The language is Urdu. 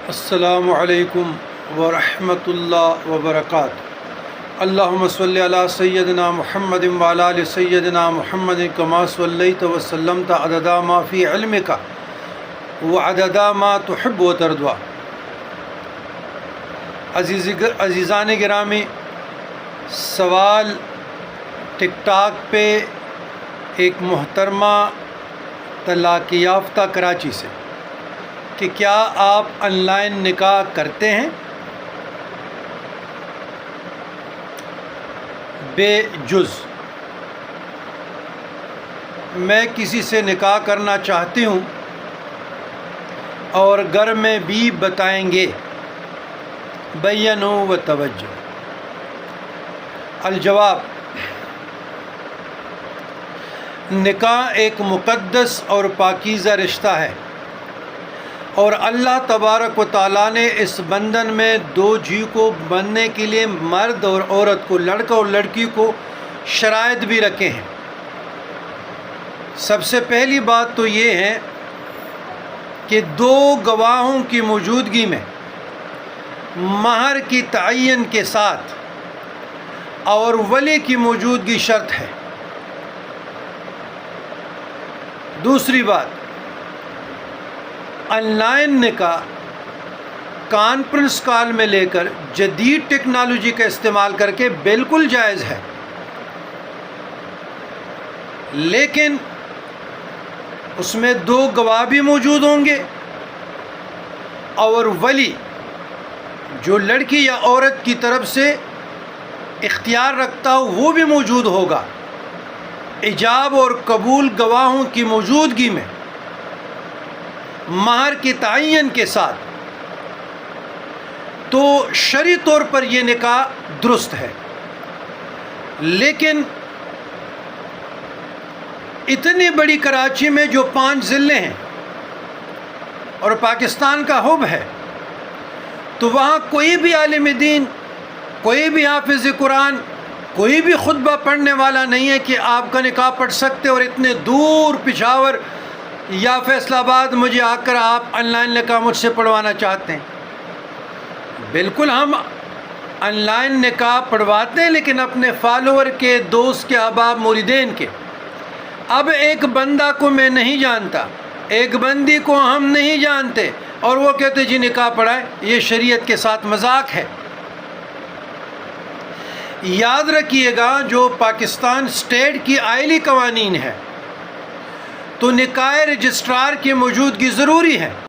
السلام علیکم ورحمۃ اللہ وبرکاتہ۔ اللہم صلی علی سیدنا محمد وعلی آل سیدنا محمد کما صلیت وسلمت عدد ما فی علمک وعدد ما تحب و ترضی۔ عزیزان گرامی، سوال ٹک ٹاک پہ ایک محترمہ طلاق یافتہ کراچی سے کہ کیا آپ آن لائن نکاح کرتے ہیں؟ بے جز میں کسی سے نکاح کرنا چاہتی ہوں اور گھر میں بھی بتائیں گے، بینوا و توجہ۔ الجواب، نکاح ایک مقدس اور پاکیزہ رشتہ ہے، اور اللہ تبارک و تعالیٰ نے اس بندھن میں دو جی کو بندھنے کے لیے مرد اور عورت کو، لڑکا اور لڑکی کو شرائط بھی رکھے ہیں۔ سب سے پہلی بات تو یہ ہے کہ دو گواہوں کی موجودگی میں مہر کی تعین کے ساتھ اور ولی کی موجودگی شرط ہے۔ دوسری بات، آن لائن نکاح کانفرنس کال میں لے کر جدید ٹیکنالوجی کا استعمال کر کے بالکل جائز ہے، لیکن اس میں دو گواہ بھی موجود ہوں گے اور ولی جو لڑکی یا عورت کی طرف سے اختیار رکھتا ہو وہ بھی موجود ہوگا۔ ایجاب اور قبول گواہوں کی موجودگی میں مہر کی تعین کے ساتھ تو شرعی طور پر یہ نکاح درست ہے، لیکن اتنی بڑی کراچی میں جو 5 ضلع ہیں اور پاکستان کا ہب ہے، تو وہاں کوئی بھی عالم دین، کوئی بھی حافظ قرآن، کوئی بھی خطبہ پڑھنے والا نہیں ہے کہ آپ کا نکاح پڑھ سکتے، اور اتنے دور پشاور یا فیصل آباد مجھے آ کر آپ آن لائن نکاح مجھ سے پڑھوانا چاہتے ہیں۔ بالکل ہم آن لائن نکاح پڑھواتے ہیں، لیکن اپنے فالوور کے، دوست کے، احباب مریدین کے۔ اب ایک بندہ کو میں نہیں جانتا، ایک بندی کو ہم نہیں جانتے، اور وہ کہتے جی نکاح پڑھائے، یہ شریعت کے ساتھ مذاق ہے۔ یاد رکھیے گا، جو پاکستان اسٹیٹ کی آئلی قوانین ہے تو نکاح رجسٹرار کی موجودگی ضروری ہے۔